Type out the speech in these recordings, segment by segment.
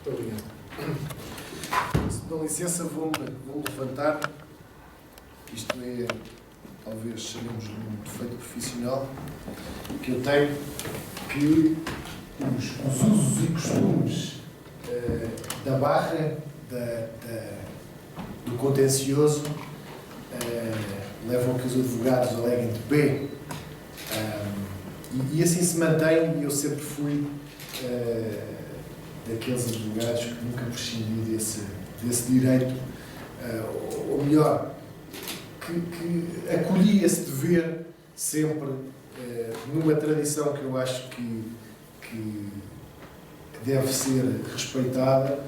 Obrigado. Se dão licença, vou levantar. Isto é, talvez chamemos um defeito profissional que eu tenho, que os usos e costumes da barra, do contencioso, levam a que os advogados aleguem de pé. E assim se mantém, e eu sempre fui daqueles advogados que nunca prescindi desse direito, ou melhor, que acolhi esse dever sempre numa tradição que eu acho que deve ser respeitada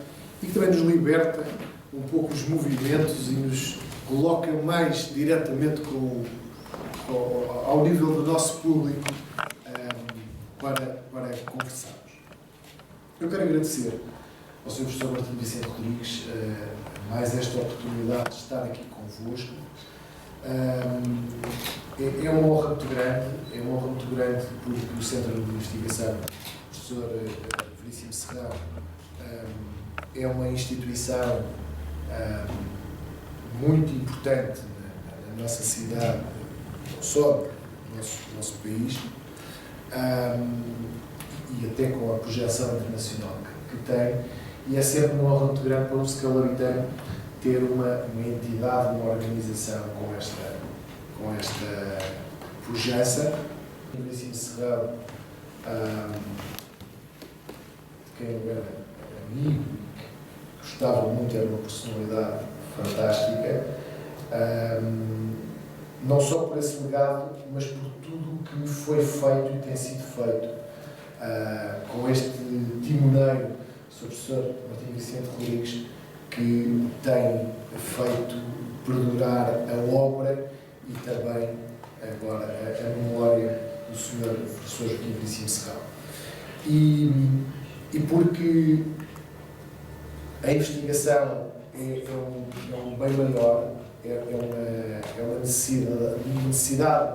e que também nos liberta um pouco os movimentos e nos coloca mais diretamente ao nível do nosso público para conversarmos. Eu quero agradecer ao Sr. Professor Martim Vicente Rodrigues mais esta oportunidade de estar aqui convosco. É uma honra muito grande porque o Centro de Investigação, o Professor Veríssimo Serrão, é uma instituição muito importante na nossa cidade, não só no nosso país, e até com a projeção internacional que tem, e é sempre uma honra muito grande para um escalabritano ter uma entidade, uma organização com esta pujança. O Veríssimo Serrão, de quem eu era amigo, gostava muito, era uma personalidade fantástica, não só por esse legado, mas por tudo o que me foi feito e tem sido feito com este timoneiro, Sr. Professor Martim Vicente Rodrigues, que tem feito perdurar a obra e também agora a memória do Sr. Professor Joaquim Veríssimo Serrão. E porque a investigação é um bem maior, é uma necessidade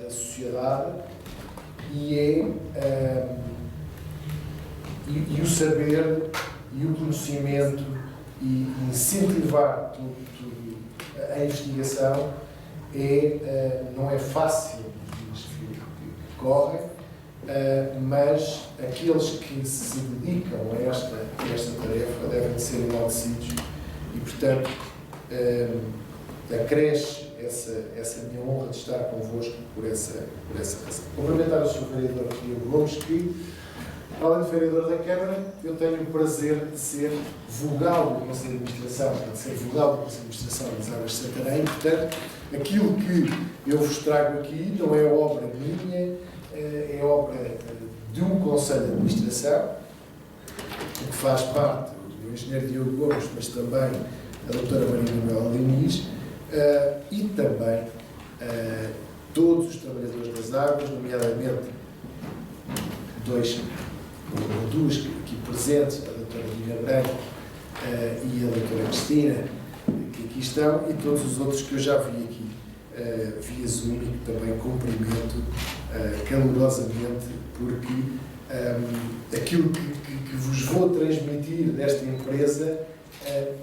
da sociedade e o saber e o conhecimento e incentivar a investigação não é fácil que correm, mas aqueles que se dedicam a esta tarefa devem ser enaltecidos e, portanto, acresce essa minha honra de estar convosco por essa razão. Cumprimentar o Sr. Vereador Diogo Gomes, que, além de vereador da Câmara, eu tenho o prazer de ser vogal do Conselho de Administração, das Águas de Santarém, portanto, aquilo que eu vos trago aqui não é obra minha, é obra de um Conselho de Administração, que faz parte do engenheiro Diogo Gomes, mas também a doutora Maria Manuela Diniz, e também todos os trabalhadores das águas, nomeadamente duas aqui presentes, a doutora Dina Branco e a doutora Cristina, que aqui estão, e todos os outros que eu já vi aqui via Zoom, e que também cumprimento calorosamente, porque aquilo que vos vou transmitir desta empresa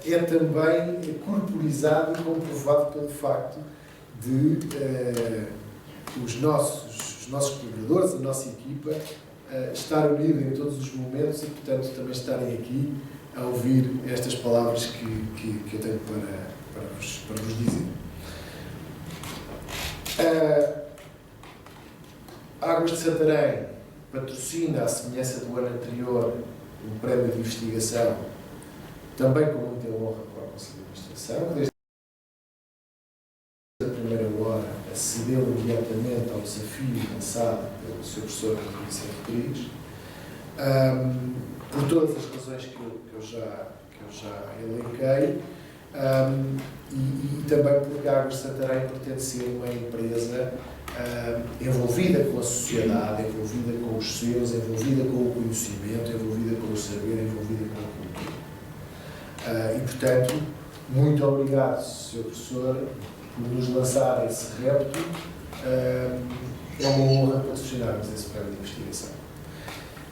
é também corporizado e comprovado pelo facto de os nossos colaboradores, a nossa equipa, estar unida em todos os momentos e, portanto, também estarem aqui a ouvir estas palavras que eu tenho para vos dizer. Águas de Santarém patrocina, à semelhança do ano anterior, um prémio de investigação, também com muita honra para o Conselho de Administração, que desde a primeira hora acedeu imediatamente ao desafio lançado pelo Sr. Professor Martim Vicente Rodrigues, por todas as razões que eu já elenquei, e também porque a Águas de Santarém pretende ser uma empresa envolvida com a sociedade, envolvida com os seus, envolvida com o conhecimento, envolvida com o saber, envolvida com a cultura. E, portanto, muito obrigado, Sr. Professor, por nos lançar esse repto. É uma honra patrocinarmos esse prémio de investigação.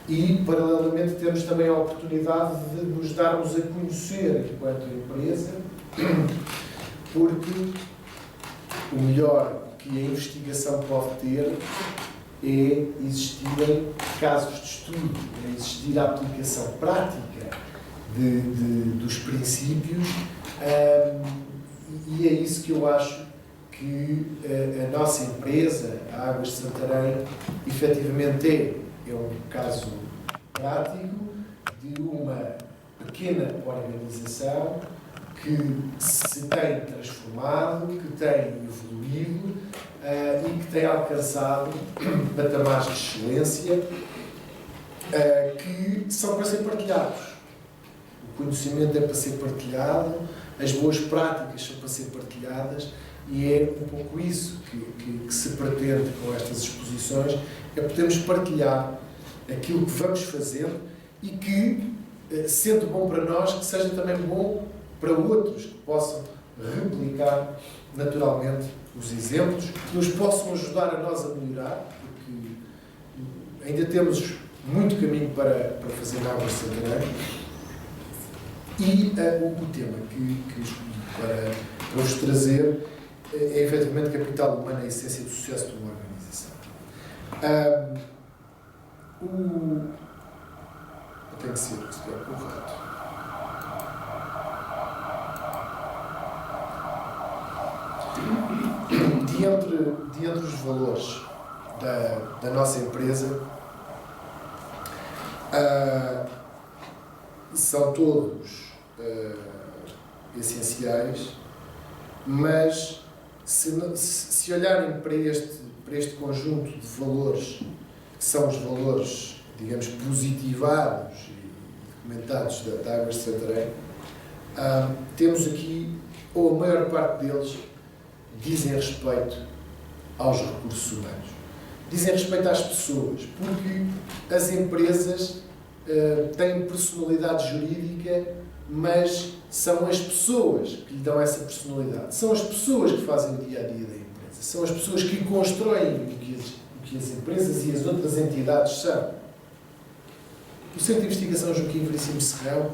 e, paralelamente, temos também a oportunidade de nos darmos a conhecer enquanto empresa, porque o melhor que a investigação pode ter é existirem casos de estudo, é existir a aplicação prática dos princípios, e é isso que eu acho que a nossa empresa, a Águas de Santarém, efetivamente é um caso prático de uma pequena organização que se tem transformado, que tem evoluído e que tem alcançado patamares de excelência que são para ser partilhados. O conhecimento é para ser partilhado, as boas práticas são para ser partilhadas, e é um pouco isso que se pretende com estas exposições, é podermos partilhar aquilo que vamos fazendo e que, sendo bom para nós, que seja também bom para outros, que possam replicar naturalmente os exemplos, que nos possam ajudar a nós a melhorar, porque ainda temos muito caminho para fazer na Águas de Santarém. E o tema que escolhi para vos trazer é efetivamente capital humano, a essência do sucesso de uma organização. Tem que ser correto. De entre os valores da nossa empresa, são todos essenciais, mas se olharem para este conjunto de valores, que são os valores, digamos, positivados e documentados da Águas de Santarém, temos aqui, ou a maior parte deles, dizem respeito aos recursos humanos. Dizem respeito às pessoas, porque as empresas têm personalidade jurídica, mas são as pessoas que lhe dão essa personalidade. São as pessoas que fazem o dia-a-dia da empresa. São as pessoas que constroem o que as empresas e as outras entidades são. O Centro de Investigação Joaquim Veríssimo Serrão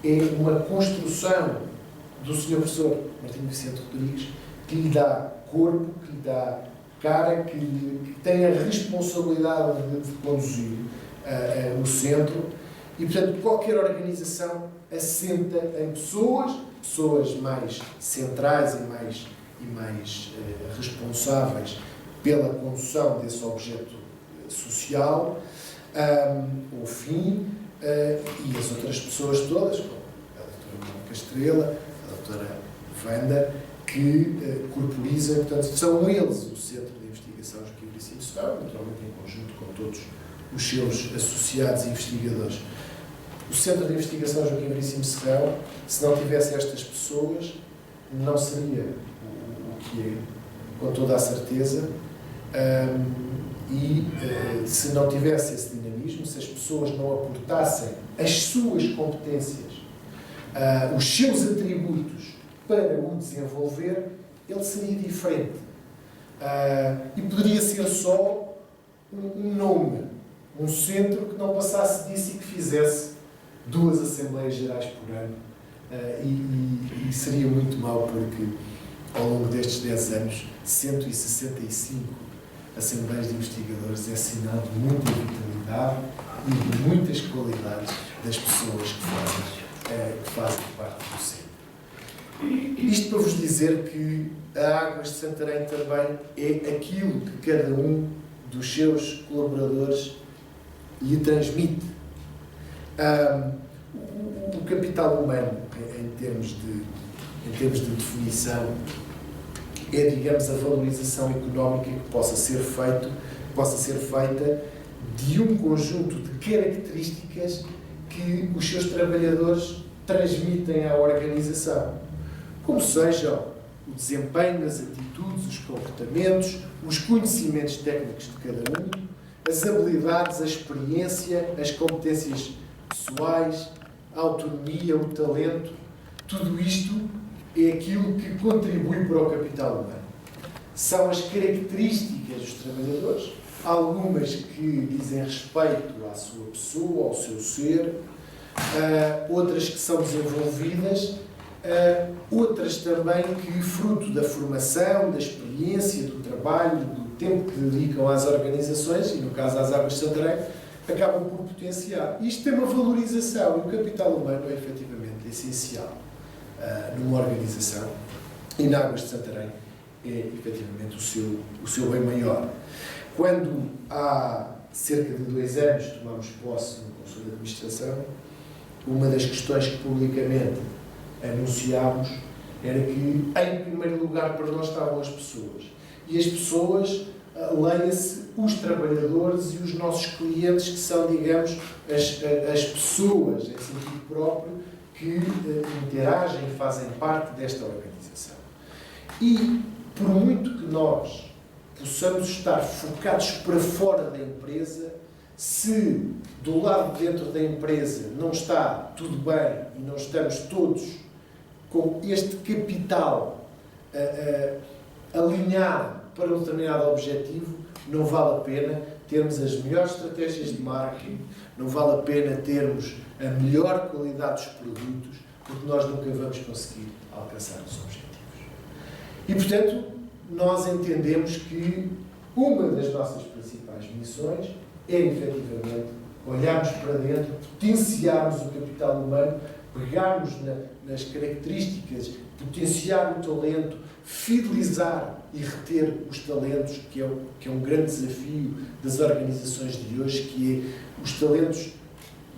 é uma construção do Sr. Professor Martinho Vicente Rodrigues, que lhe dá corpo, que lhe dá cara, que tem a responsabilidade de conduzir o centro, e, portanto, qualquer organização assenta em pessoas mais centrais e mais responsáveis pela condução desse objeto social, o fim, e as outras pessoas todas, como a doutora Mónica Estrela, a doutora Wanda, que corporizam, portanto, são eles o Centro de Investigação Joaquim Veríssimo Serrão, naturalmente em conjunto com todos os seus associados e investigadores. O Centro de Investigação Joaquim Veríssimo Serrão, se não tivesse estas pessoas, não seria o que é, com toda a certeza, se não tivesse esse dinamismo, se as pessoas não aportassem as suas competências, os seus atributos para o desenvolver, ele seria diferente. E poderia ser só um nome, um centro que não passasse disso e que fizesse 2 Assembleias Gerais por ano. E seria muito mau, porque ao longo destes 10 anos, 165 Assembleias de Investigadores é sinal de muita vitalidade e de muitas qualidades das pessoas que fazem parte do centro. Isto para vos dizer que a Águas de Santarém também é aquilo que cada um dos seus colaboradores lhe transmite. O capital humano, em termos de definição, é, digamos, a valorização económica que possa ser feita de um conjunto de características que os seus trabalhadores transmitem à organização, como sejam o desempenho, as atitudes, os comportamentos, os conhecimentos técnicos de cada um, as habilidades, a experiência, as competências pessoais, a autonomia, o talento. Tudo isto é aquilo que contribui para o capital humano. São as características dos trabalhadores, algumas que dizem respeito à sua pessoa, ao seu ser, outras que são desenvolvidas, outras também que, fruto da formação, da experiência, do trabalho, do tempo que dedicam às organizações, e no caso às Águas de Santarém, acabam por potenciar. Isto tem uma valorização, e o capital humano é efetivamente essencial numa organização, e na Águas de Santarém é efetivamente o seu bem maior. Quando há cerca de 2 anos tomamos posse no Conselho de Administração, uma das questões que publicamente anunciámos era que, em primeiro lugar, para nós estavam as pessoas. E as pessoas, leia-se os trabalhadores e os nossos clientes, que são, digamos, as pessoas, em sentido próprio, que interagem e fazem parte desta organização. E, por muito que nós possamos estar focados para fora da empresa, se do lado de dentro da empresa não está tudo bem e não estamos todos com este capital alinhado para um determinado objetivo, não vale a pena termos as melhores estratégias de marketing, não vale a pena termos a melhor qualidade dos produtos, porque nós nunca vamos conseguir alcançar os objetivos. E, portanto, nós entendemos que uma das nossas principais missões é, efetivamente, olharmos para dentro, potenciarmos o capital humano, pegarmos nas características, potenciar o talento, fidelizar e reter os talentos, que é um grande desafio das organizações de hoje, que é os talentos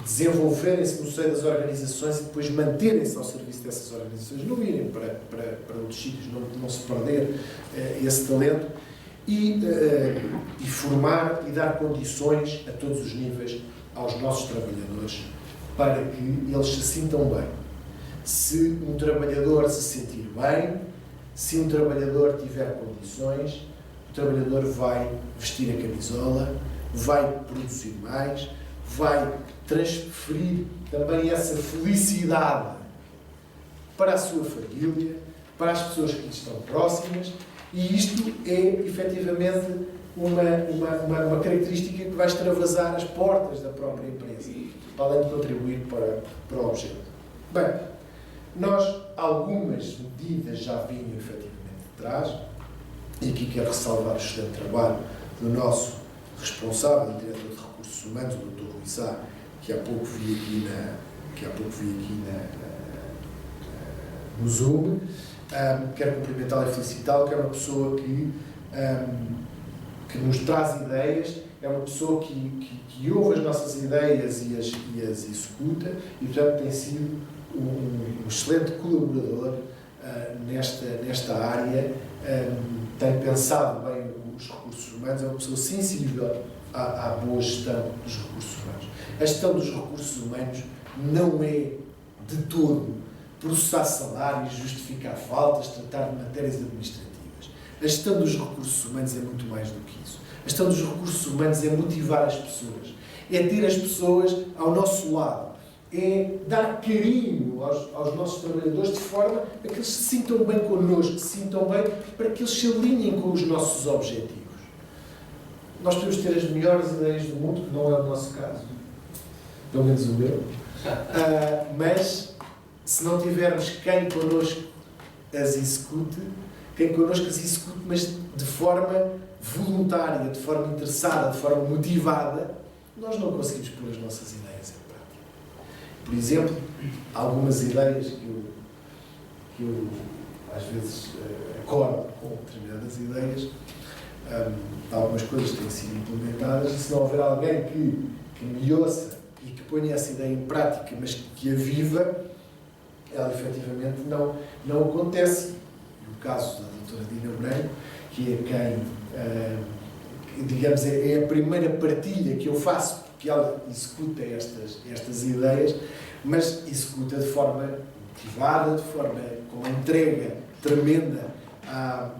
desenvolverem-se no seio das organizações e depois manterem-se ao serviço dessas organizações, não irem para outros sítios, não se perder esse talento, e formar e dar condições a todos os níveis aos nossos trabalhadores para que eles se sintam bem. Se um trabalhador se sentir bem, se um trabalhador tiver condições, o trabalhador vai vestir a camisola, vai produzir mais, vai transferir também essa felicidade para a sua família, para as pessoas que lhe estão próximas, e isto é, efetivamente, uma característica que vai extravasar as portas da própria empresa, além de contribuir para o objeto. Bem, nós, algumas medidas já vinham efetivamente de trás, e aqui quero ressalvar o excelente trabalho do nosso responsável e diretor de recursos humanos, o Dr. Rui Sá, que há pouco vi aqui no Zoom. Quero cumprimentá-lo e felicitá-lo, que é uma pessoa que nos traz ideias, é uma pessoa que ouve as nossas ideias e as executa, e, portanto, tem sido um excelente colaborador nesta área, tem pensado bem os recursos humanos, é uma pessoa sensível à boa gestão dos recursos humanos. A gestão dos recursos humanos não é, de todo, processar salários, justificar faltas, tratar de matérias administrativas. A gestão dos recursos humanos é muito mais do que isso. A gestão dos recursos humanos é motivar as pessoas, é ter as pessoas ao nosso lado, é dar carinho aos nossos trabalhadores de forma a que eles se sintam bem connosco, se sintam bem para que eles se alinhem com os nossos objetivos. Nós podemos ter as melhores ideias do mundo, que não é o nosso caso, pelo menos o meu, mas se não tivermos quem connosco as execute, mas de forma voluntária, de forma interessada, de forma motivada, nós não conseguimos pôr as nossas ideias em prática. Por exemplo, algumas ideias que eu às vezes acordo com determinadas ideias, algumas coisas têm sido implementadas, e se não houver alguém que me ouça e que ponha essa ideia em prática, mas que a viva, ela efetivamente não acontece. No caso da doutora Dina Branco, que é quem, digamos, é a primeira partilha que eu faço, porque ela executa estas ideias, mas executa de forma motivada, com uma entrega tremenda à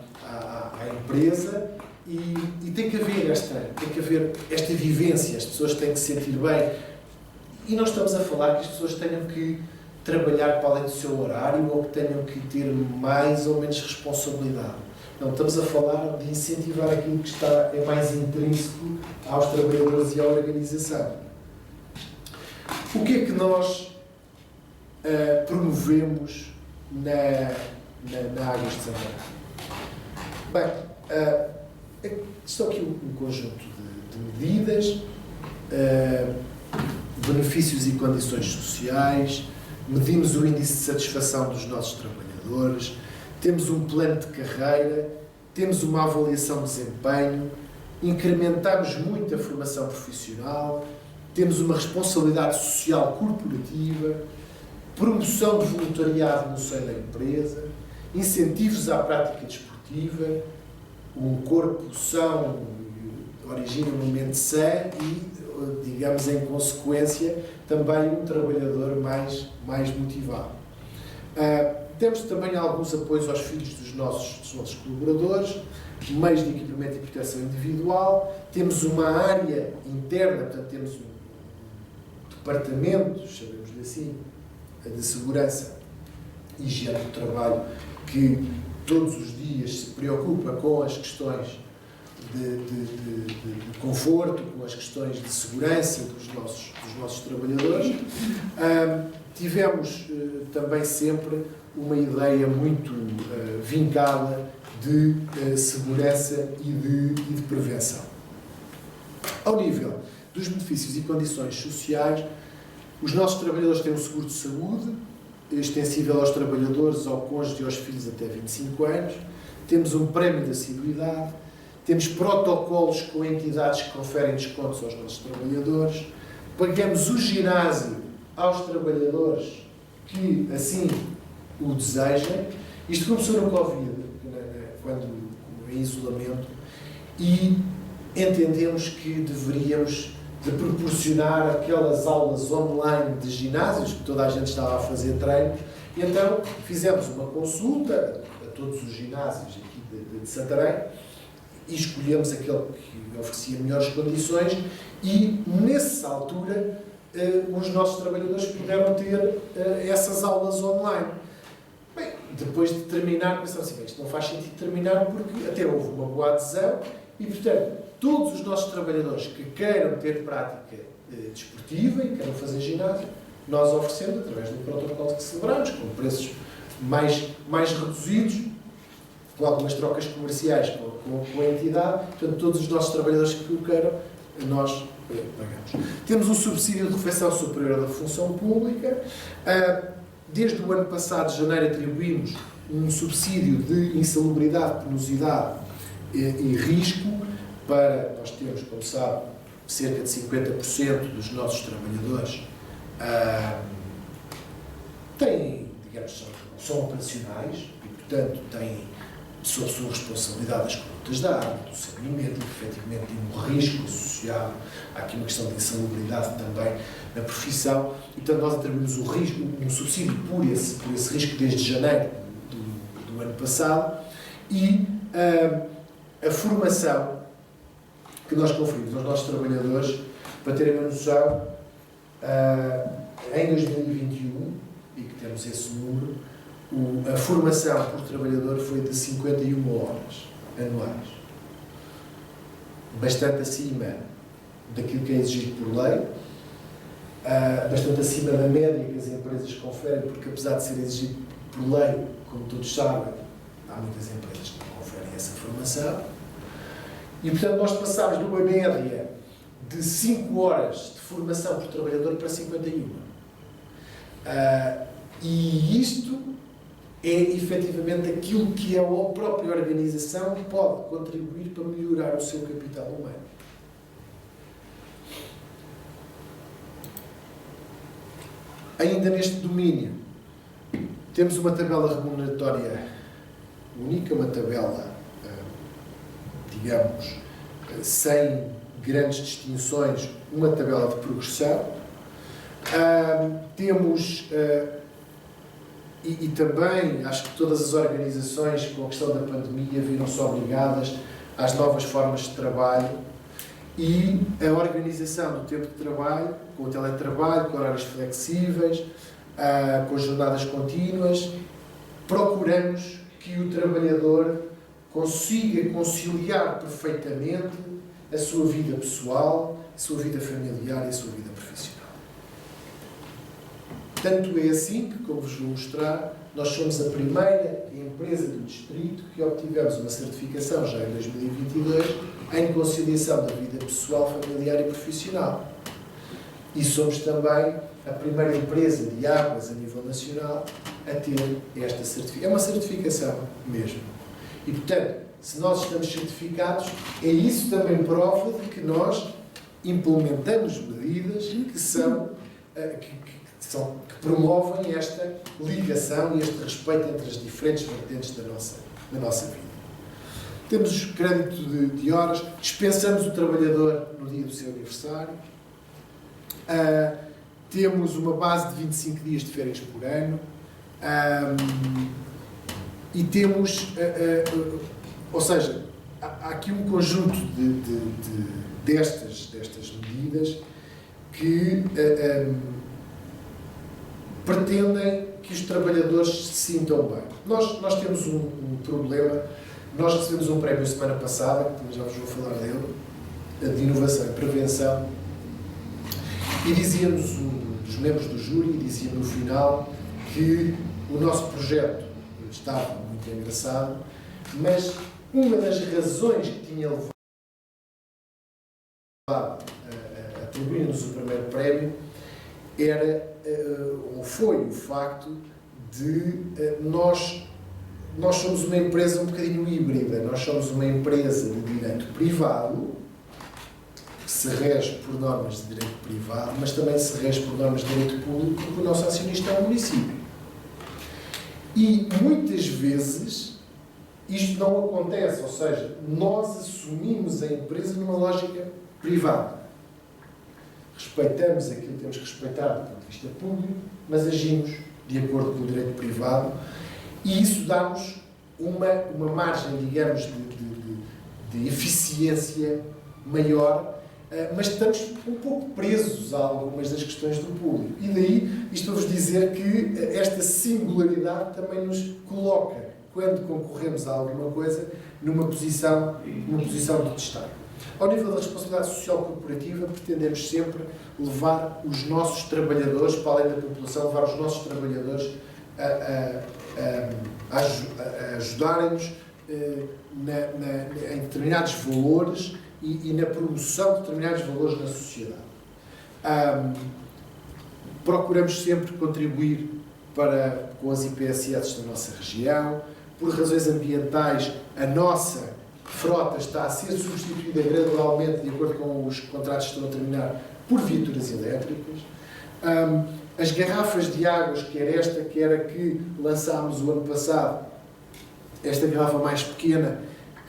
empresa, e tem que haver esta vivência, as pessoas têm que se sentir bem, e nós estamos a falar que as pessoas tenham que trabalhar para além do seu horário, ou que tenham que ter mais ou menos responsabilidade. Não, estamos a falar de incentivar aquilo que é mais intrínseco aos trabalhadores e à organização. O que é que nós promovemos na Águas de Santarém? Bem, estão aqui um conjunto de medidas, benefícios e condições sociais, medimos o índice de satisfação dos nossos trabalhadores, temos um plano de carreira, temos uma avaliação de desempenho, incrementamos muito a formação profissional, temos uma responsabilidade social corporativa, promoção de voluntariado no seio da empresa, incentivos à prática desportiva, um corpo são origina uma mente sã e, digamos, em consequência, também um trabalhador mais motivado. Temos também alguns apoios aos filhos dos nossos colaboradores, meios de equipamento e proteção individual, temos uma área interna, portanto temos um departamento, chamemos-lhe assim, de segurança e higiene do trabalho, que todos os dias se preocupa com as questões de conforto, com as questões de segurança dos nossos trabalhadores. Tivemos também sempre uma ideia muito vincada de segurança e de prevenção. Ao nível dos benefícios e condições sociais, os nossos trabalhadores têm um seguro de saúde, extensível aos trabalhadores, ao cônjuge e aos filhos até 25 anos, temos um prémio de assiduidade, temos protocolos com entidades que conferem descontos aos nossos trabalhadores, pagamos o ginásio aos trabalhadores que assim o desejem. Isto começou no Covid, quando em isolamento, e entendemos que deveríamos de proporcionar aquelas aulas online de ginásios, que toda a gente estava a fazer treinos, e então fizemos uma consulta a todos os ginásios aqui de Santarém e escolhemos aquele que oferecia melhores condições e, nessa altura, os nossos trabalhadores puderam ter essas aulas online. Bem, depois de terminar, pensamos assim, isto não faz sentido terminar porque até houve uma boa adesão e, portanto, todos os nossos trabalhadores que queiram ter prática desportiva e queiram fazer ginásio, nós oferecemos, através do protocolo que celebramos, com preços mais reduzidos, com algumas trocas comerciais com a entidade, portanto, todos os nossos trabalhadores que o queiram, nós pagamos. Temos um subsídio de refeição superior da função pública. Desde o ano passado, de janeiro, atribuímos um subsídio de insalubridade, penosidade e risco para, nós temos, como sabe, cerca de 50% dos nossos trabalhadores têm, digamos, são operacionais e, portanto, têm sob sua responsabilidade as condutas da área, do saneamento, e efetivamente tem um risco associado. Há aqui uma questão de insalubridade também na profissão, e portanto nós atribuímos o risco, um subsídio por esse risco desde janeiro do ano passado, e a formação que nós conferimos aos nossos trabalhadores, para terem uma noção, em 2021, e que temos esse número, a formação por trabalhador foi de 51 horas anuais. Bastante acima daquilo que é exigido por lei, bastante acima da média que as empresas conferem, porque apesar de ser exigido por lei, como todos sabem, há muitas empresas que não conferem essa formação. E, portanto, nós passámos de uma média de 5 horas de formação por trabalhador para 51. E isto é efetivamente aquilo que a própria organização pode contribuir para melhorar o seu capital humano. Ainda neste domínio, temos uma tabela remuneratória única, uma tabela, digamos, sem grandes distinções, uma tabela de progressão. Temos... E também, acho que todas as organizações, com a questão da pandemia, viram-se obrigadas às novas formas de trabalho, e a organização do tempo de trabalho, com o teletrabalho, com horários flexíveis, com jornadas contínuas, procuramos que o trabalhador consiga conciliar perfeitamente a sua vida pessoal, a sua vida familiar e a sua vida profissional. Tanto é assim que, como vos vou mostrar, nós somos a primeira empresa do Distrito que obtivemos uma certificação já em 2022 em conciliação da vida pessoal, familiar e profissional. E somos também a primeira empresa de águas a nível nacional a ter esta certificação. É uma certificação mesmo. E, portanto, se nós estamos certificados, é isso também prova de que nós implementamos medidas que promovem esta ligação e este respeito entre as diferentes vertentes da nossa vida. Temos crédito de horas, dispensamos o trabalhador no dia do seu aniversário, temos uma base de 25 dias de férias por ano, e temos, ou seja, há aqui um conjunto destas medidas que pretendem que os trabalhadores se sintam bem. Nós temos um problema. Nós recebemos um prémio semana passada, que já vos vou falar dele, de inovação e prevenção, e dizia-nos um dos membros do júri, dizia no final que o nosso projeto estava muito engraçado, mas uma das razões que tinha levado a atribuir-nos o primeiro prémio foi o facto de nós somos uma empresa um bocadinho híbrida. Nós somos uma empresa de direito privado, que se rege por normas de direito privado, mas também se rege por normas de direito público, porque o nosso acionista é o município. E muitas vezes isto não acontece, ou seja, nós assumimos a empresa numa lógica privada. Respeitamos aquilo que temos que respeitar do ponto de vista público, mas agimos de acordo com o direito privado, e isso dá-nos uma margem, digamos, de eficiência maior, mas estamos um pouco presos a algumas das questões do público. E daí, isto a vos dizer que esta singularidade também nos coloca, quando concorremos a alguma coisa, numa posição de destaque. Ao nível da responsabilidade social corporativa, pretendemos sempre levar os nossos trabalhadores, para além da população, levar os nossos trabalhadores a ajudarem-nos em determinados valores e na promoção de determinados valores na sociedade. Procuramos sempre contribuir com as IPSS da nossa região. Por razões ambientais, a nossa frota está a ser substituída gradualmente, de acordo com os contratos que estão a terminar, por viaturas elétricas. As garrafas de águas, quer a que lançámos o ano passado, esta garrafa mais pequena,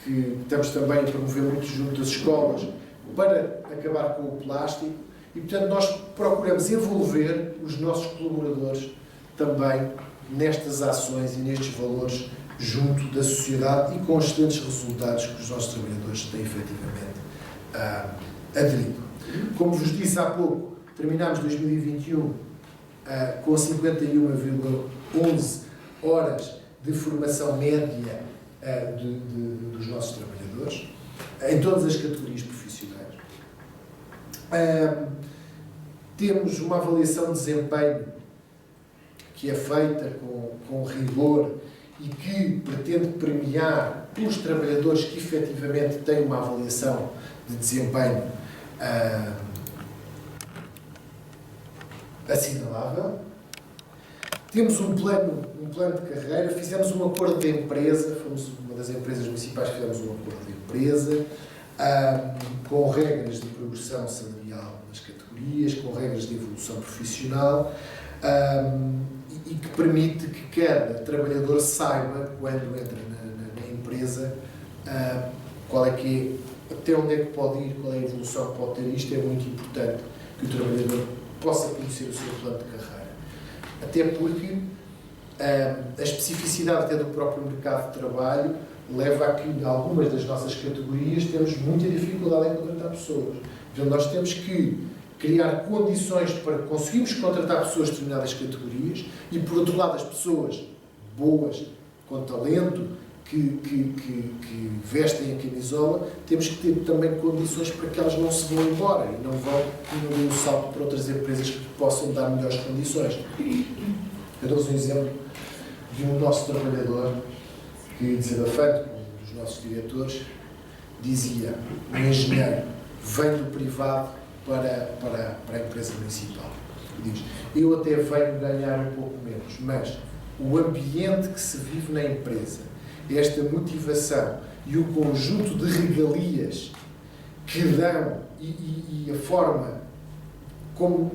que estamos também a promover muito junto das escolas, para acabar com o plástico, e portanto nós procuramos envolver os nossos colaboradores também nestas ações e nestes valores junto da sociedade, e com os excelentes resultados que os nossos trabalhadores têm efetivamente aderido. Como vos disse há pouco, terminámos 2021 com 51,11 horas de formação média dos nossos trabalhadores, em todas as categorias profissionais. Temos uma avaliação de desempenho que é feita com rigor e que pretende premiar os trabalhadores que efetivamente têm uma avaliação de desempenho assinalável. Temos um plano de carreira, fizemos um acordo de empresa, fomos uma das empresas municipais que fizemos um acordo de empresa, com regras de progressão salarial nas categorias, com regras de evolução profissional, e que permite que cada trabalhador saiba, quando entra na empresa, qual é que é, até onde é que pode ir, qual é a evolução que pode ter. Isto é muito importante, que o trabalhador possa conhecer o seu plano de carreira. Até porque a especificidade até do próprio mercado de trabalho leva a que, em algumas das nossas categorias, temos muita dificuldade em contratar pessoas. Então, nós temos que criar condições para conseguirmos contratar pessoas de determinadas categorias e, por outro lado, as pessoas boas, com talento que vestem a camisola, temos que ter também condições para que elas não se vão embora e não deem um salto para outras empresas que possam dar melhores condições. Eu dou-vos um exemplo de um nosso trabalhador que, desabafante com um dos nossos diretores, dizia: um engenheiro vem do privado para a empresa municipal. Diz: eu até venho ganhar um pouco menos, mas o ambiente que se vive na empresa, esta motivação e o conjunto de regalias que dão e a forma como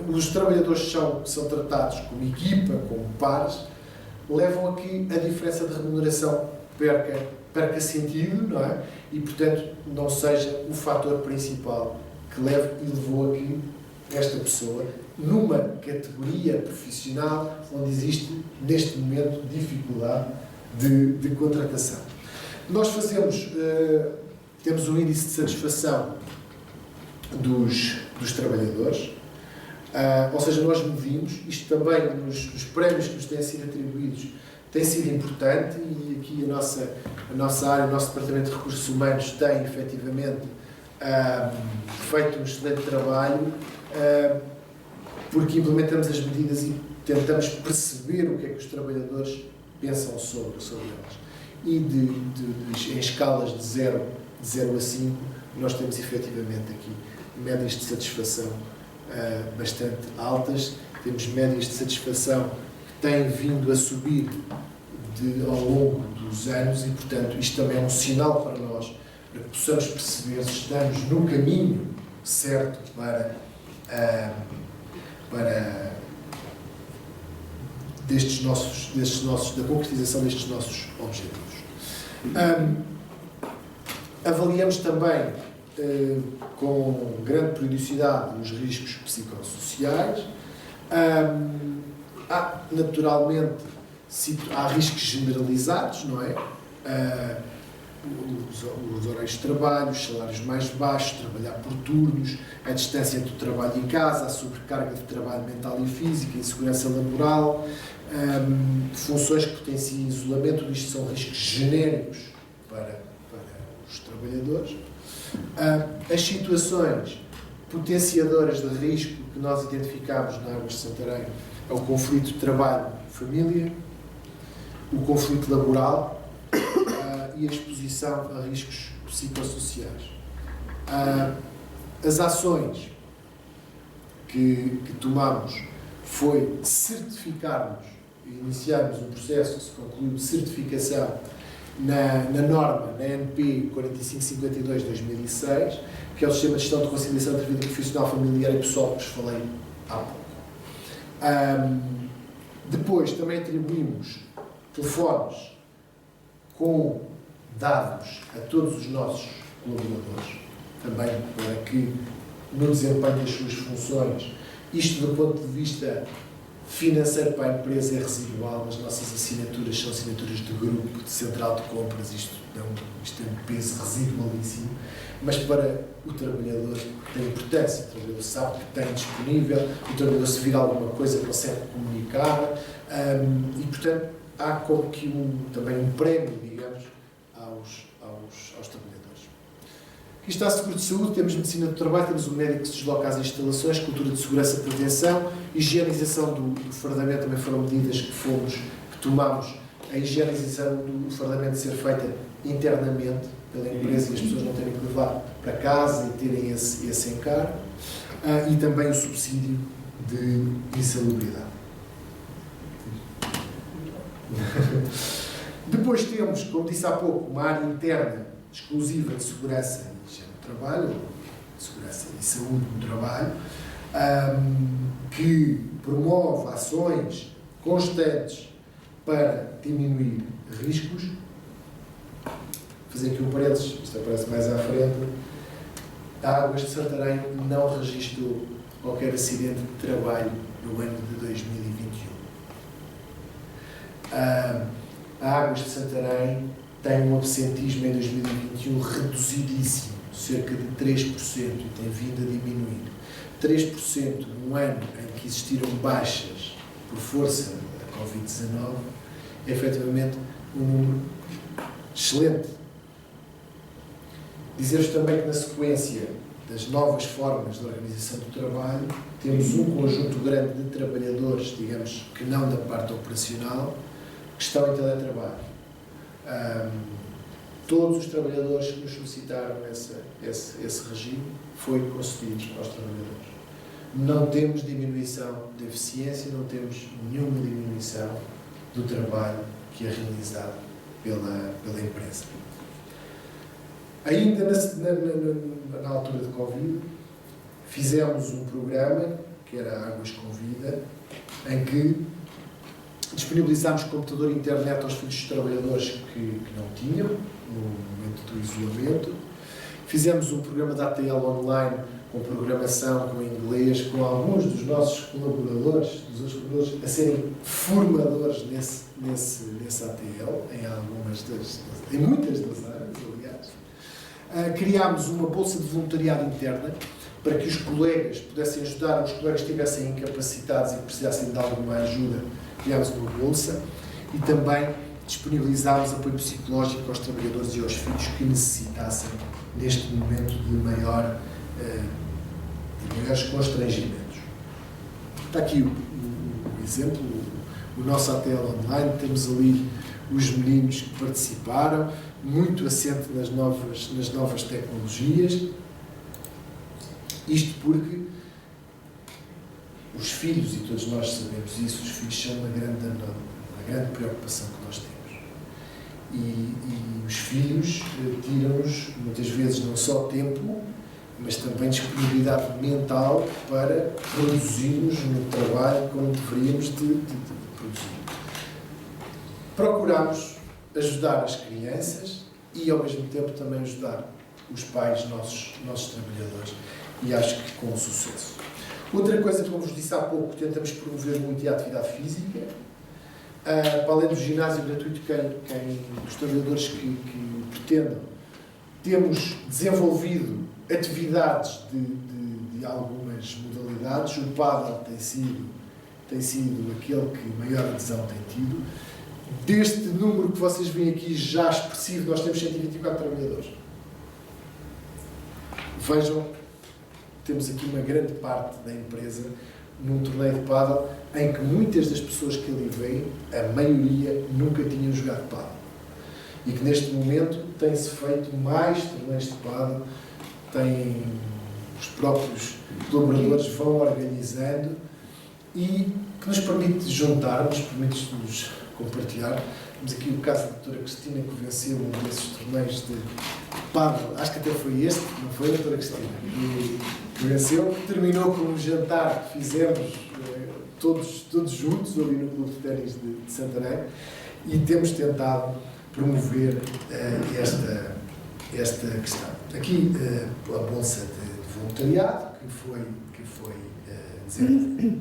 os trabalhadores são tratados como equipa, como pares, levam a que a diferença de remuneração perca sentido, não é? E, portanto, não seja o fator principal que levou a que esta pessoa, numa categoria profissional onde existe, neste momento, dificuldade de contratação. Nós temos um índice de satisfação dos trabalhadores, ou seja, nós medimos, isto também nos prémios que nos têm sido atribuídos tem sido importante, e aqui a nossa área, o nosso Departamento de Recursos Humanos tem, efetivamente, feito um excelente trabalho, porque implementamos as medidas e tentamos perceber o que é que os trabalhadores pensam sobre elas. E em escalas de 0 a 5, nós temos efetivamente aqui médias de satisfação bastante altas, temos médias de satisfação que têm vindo a subir ao longo dos anos e, portanto, isto também é um sinal para nós, para que possamos perceber se estamos no caminho certo para da concretização destes nossos objetivos. Avaliamos também com grande periodicidade os riscos psicossociais. Naturalmente, há riscos generalizados, não é? Os horários de trabalho, os salários mais baixos, trabalhar por turnos, a distância do trabalho em casa, a sobrecarga de trabalho mental e física, a insegurança laboral, funções que potenciam isolamento. Isto são riscos genéricos para os trabalhadores. As situações potenciadoras de risco que nós identificamos na Águas de Santarém é o conflito de trabalho-família, o conflito laboral e a exposição a riscos psicossociais. As ações que tomamos foi certificarmos e iniciarmos um processo que se concluiu de certificação na norma, na NP 4552/2006, que é o Sistema de Gestão de Conciliação entre a Vida Profissional, Familiar e Pessoal, que vos falei há pouco. Depois também atribuímos telefones com dados a todos os nossos colaboradores, também para que, no desempenho das suas funções, isto do ponto de vista financeiro para a empresa é residual. As nossas assinaturas são assinaturas de grupo, de central de compras, isto tem um peso residualíssimo, mas para o trabalhador tem importância. O trabalhador sabe que tem disponível, o trabalhador, se vir alguma coisa, consegue comunicar, e, portanto, há como que também um prémio, digamos, aos trabalhadores. Aqui está seguro de saúde, temos medicina do trabalho, temos um médico que se desloca às instalações, cultura de segurança e prevenção, higienização do fardamento, também foram medidas que tomamos, a higienização do fardamento ser feita internamente pela empresa e as pessoas não terem que levar para casa e terem esse encargo, e também o subsídio de insalubridade. Depois temos, como disse há pouco, uma área interna exclusiva de segurança e higiene do trabalho, de segurança e saúde no trabalho, que promove ações constantes para diminuir riscos. Vou fazer aqui um parênteses, isto aparece mais à frente. A Águas de Santarém não registrou qualquer acidente de trabalho no ano de 2021. A Águas de Santarém tem um absentismo em 2021 reduzidíssimo, cerca de 3%, e tem vindo a diminuir. 3% num ano em que existiram baixas por força da Covid-19 é efetivamente um número excelente. Dizer-vos também que, na sequência das novas formas de organização do trabalho, temos um conjunto grande de trabalhadores, digamos, que não da parte operacional, que estão em teletrabalho. Todos os trabalhadores que nos solicitaram esse regime foi concedido aos trabalhadores. Não temos diminuição de eficiência, não temos nenhuma diminuição do trabalho que é realizado pela empresa. Ainda na altura de Covid, fizemos um programa, que era Águas com Vida, em que disponibilizámos computador e internet aos filhos dos trabalhadores que não tinham, no momento do isolamento. Fizemos um programa da ATL online, com programação, com inglês, com alguns dos nossos colaboradores, a serem formadores nesse ATL, em muitas das áreas, aliás. Criámos uma bolsa de voluntariado interna, para que os colegas pudessem ajudar, os colegas que estivessem incapacitados e que precisassem de alguma ajuda, criámos uma bolsa, e também disponibilizámos apoio psicológico aos trabalhadores e aos filhos que necessitassem, neste momento de maiores constrangimentos. Está aqui o exemplo, o nosso ATL online, temos ali os meninos que participaram, muito assente nas novas tecnologias. Isto porque os filhos, e todos nós sabemos isso, os filhos são uma grande preocupação que nós temos. E os filhos tiram-nos, muitas vezes, não só tempo, mas também disponibilidade mental para produzirmos no trabalho como deveríamos de produzir. Procuramos ajudar as crianças e, ao mesmo tempo, também ajudar os pais, nossos trabalhadores, e acho que com sucesso. Outra coisa que, como vos disse há pouco, tentamos promover muito é a atividade física. Para além do ginásio gratuito, os trabalhadores que pretendam, temos desenvolvido atividades de algumas modalidades. O pádel tem sido aquele que maior adesão tem tido. Deste número que vocês veem aqui, já expressivo, nós temos 124 trabalhadores. Vejam, temos aqui uma grande parte da empresa num torneio de pádel em que muitas das pessoas que ali vêm, a maioria, nunca tinham jogado pádel. E que neste momento tem-se feito mais torneios de pádel, os próprios colaboradores vão organizando e que nos permite juntarmos, permite-nos compartilhar. Temos aqui o caso da doutora Cristina, que venceu um desses torneios de pádel, acho que até foi este, não foi, doutora Cristina? Que venceu, terminou com um jantar que fizemos todos juntos ali no Clube de Ténis de Santarém, e temos tentado promover esta questão. Aqui a bolsa de voluntariado que foi desenvolvida.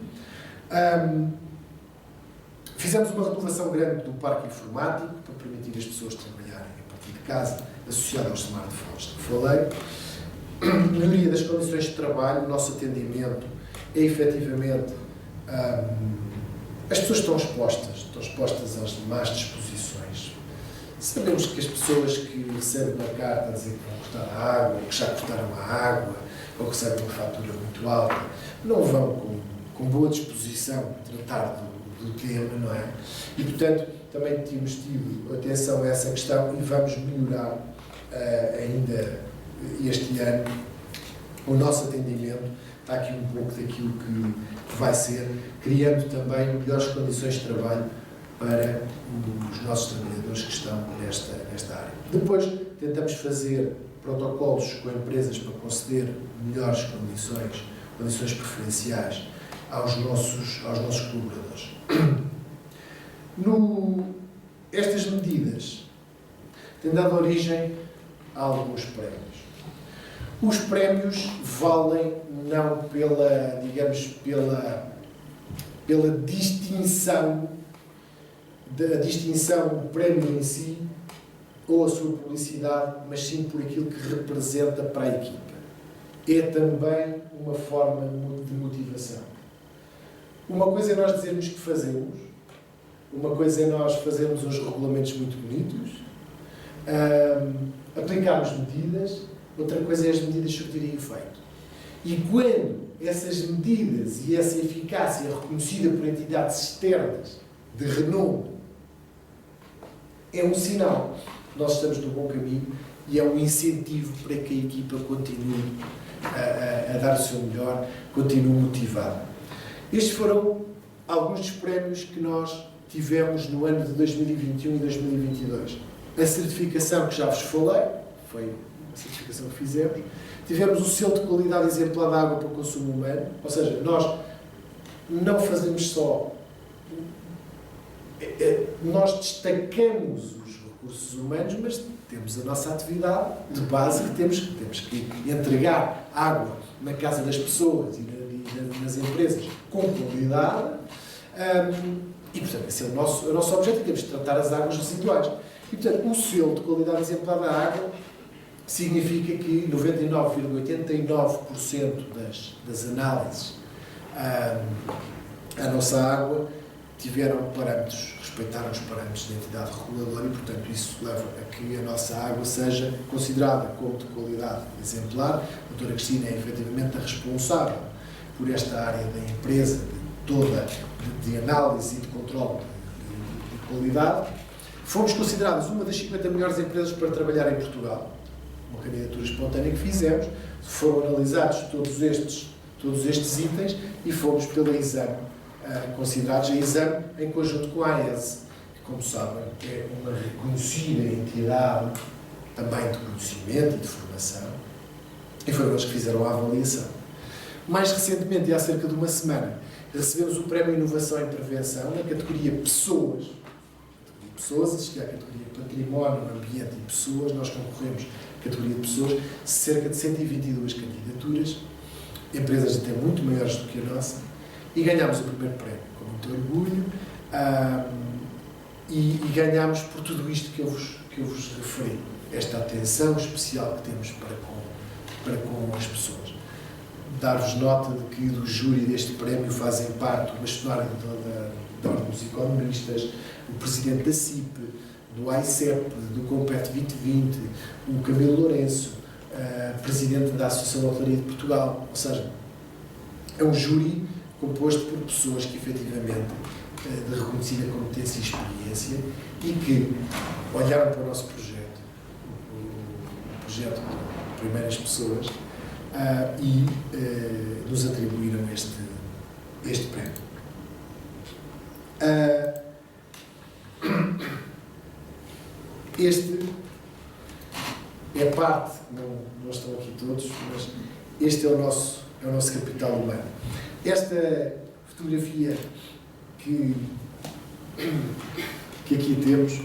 Fizemos uma renovação grande do parque informático para permitir as pessoas trabalharem a partir de casa, associado aos smartphones que falei. Melhoria das condições de trabalho. O nosso atendimento é efetivamente. As pessoas estão expostas às más disposições. Sabemos que as pessoas que recebem uma carta a dizer que vão cortar a água, ou que já cortaram a água, ou que recebem uma fatura muito alta, não vão com boa disposição tratar do tema, não é? E, portanto, também temos tido atenção a essa questão e vamos melhorar ainda este ano o nosso atendimento. Está aqui um pouco daquilo que vai ser, criando também melhores condições de trabalho para os nossos trabalhadores que estão nesta área. Depois, tentamos fazer protocolos com empresas para conceder melhores condições preferenciais aos nossos colaboradores. Estas medidas têm dado origem a alguns prémios. Os prémios valem não pela distinção, o prémio em si, ou a sua publicidade, mas sim por aquilo que representa para a equipa. É também uma forma de motivação. Uma coisa é nós dizermos que fazemos, Uma coisa é nós fazermos uns regulamentos muito bonitos, aplicarmos medidas, outra coisa é as medidas surtirem efeito. E quando essas medidas e essa eficácia é reconhecida por entidades externas de renome, é um sinal que nós estamos no bom caminho e é um incentivo para que a equipa continue a dar o seu melhor, continue motivada. Estes foram alguns dos prémios que nós tivemos no ano de 2021 e 2022. A certificação que já vos falei, foi a certificação que fizemos. Tivemos o selo de qualidade exemplar de água para o consumo humano, ou seja, nós não fazemos só, nós destacamos os recursos humanos, mas temos a nossa atividade de base que temos que entregar água na casa das pessoas e nas empresas com qualidade, e portanto esse é o nosso objetivo, temos de tratar as águas residuais. E portanto o selo de qualidade exemplar da água significa que 99,89% das análises à nossa água tiveram parâmetros, respeitaram os parâmetros da entidade reguladora e, portanto, isso leva a que a nossa água seja considerada como de qualidade exemplar. A doutora Cristina é efetivamente a responsável por esta área da empresa, de análise e de controle de qualidade. Fomos considerados uma das 50 melhores empresas para trabalhar em Portugal. Uma candidatura espontânea que fizemos, foram analisados todos estes itens e fomos pela Exame considerados a Exame em conjunto com a AES, que, como sabem, é uma reconhecida entidade também de conhecimento e de formação, e foram eles que fizeram a avaliação. Mais recentemente, e há cerca de uma semana, recebemos o Prémio Inovação e Prevenção na categoria Pessoas. Existia a categoria Património, Ambiente e Pessoas, nós concorremos à categoria de Pessoas, cerca de 122 candidaturas, empresas até muito maiores do que a nossa, e ganhámos o primeiro prémio, com muito orgulho, e ganhámos por tudo isto que eu vos referi, esta atenção especial que temos para com as pessoas. Dar-vos nota de que do júri deste prémio fazem parte o bastonário da Ordem dos Economistas, o presidente da CIP, do AICEP, do Compete 2020, o Camilo Lourenço, presidente da Associação de Hotelaria de Portugal. Ou seja, é um júri composto por pessoas que, efetivamente, de reconhecida competência e experiência e que olharam para o nosso projeto, o projeto de primeiras pessoas, e nos atribuíram este prémio. Este é parte, não estão aqui todos, mas este é o nosso capital humano. Esta fotografia que aqui temos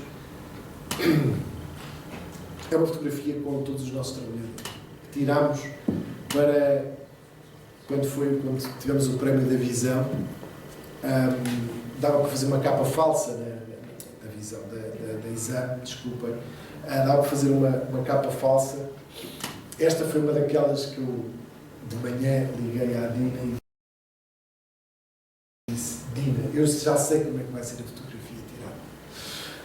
é uma fotografia com todos os nossos trabalhadores que tirámos para quando tivemos o prémio da Visão. Dava para fazer uma capa falsa da Visão, da Exame, desculpem. Dava para fazer uma capa falsa. Esta foi uma daquelas que eu de manhã liguei à Dina e disse: Dina, eu já sei como é que vai ser a fotografia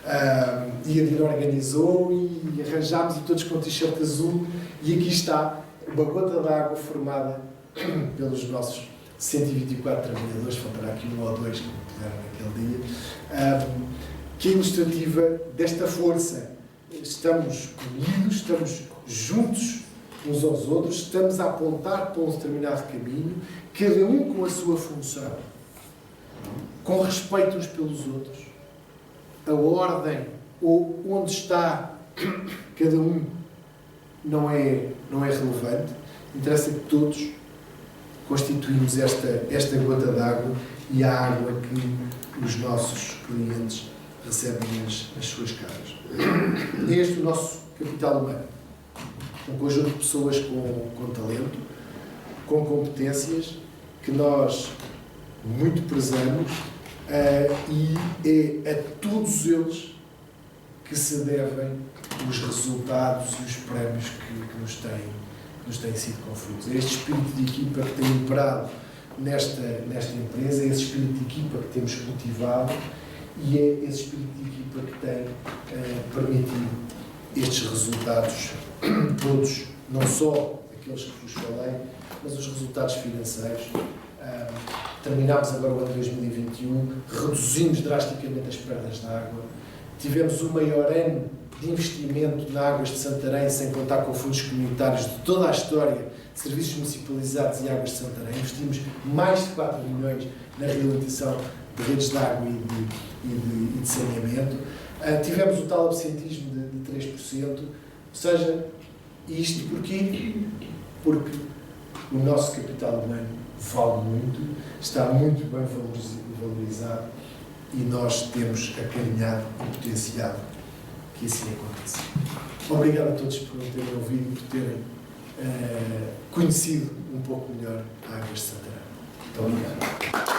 tirada. E a Dina organizou e arranjámos, e todos com t-shirt azul, e aqui está uma gota de água formada pelos nossos 124 trabalhadores, faltará aqui um ou dois que puderam naquele dia, que é ilustrativa desta força. Estamos unidos, estamos juntos uns aos outros, estamos a apontar para um determinado caminho, cada um com a sua função, com respeito uns pelos outros. A ordem, ou onde está cada um, não é relevante. Interessa que todos constituímos esta gota d'água e a água que os nossos clientes recebem nas suas casas. É este o nosso capital humano. Um conjunto de pessoas com talento, com competências, que nós muito prezamos, e é a todos eles que se devem os resultados e os prémios que nos têm sido conferidos. É este espírito de equipa que tem imperado nesta empresa, é esse espírito de equipa que temos cultivado e é esse espírito de equipa que tem permitido estes resultados todos, não só aqueles que vos falei, mas os resultados financeiros. Terminámos agora o ano 2021, reduzimos drasticamente as perdas de água, tivemos o maior ano de investimento na Águas de Santarém, sem contar com fundos comunitários de toda a história de serviços municipalizados e Águas de Santarém. Investimos mais de 4 milhões na realização de redes de água e de saneamento. Tivemos o tal absentismo de 3%, ou seja, isto porquê? Porque o nosso capital humano vale muito, está muito bem valorizado e nós temos acarinhado e potenciado que assim aconteça. Obrigado a todos por me terem ouvido e por terem conhecido um pouco melhor a Águas de Santarém. Muito obrigado.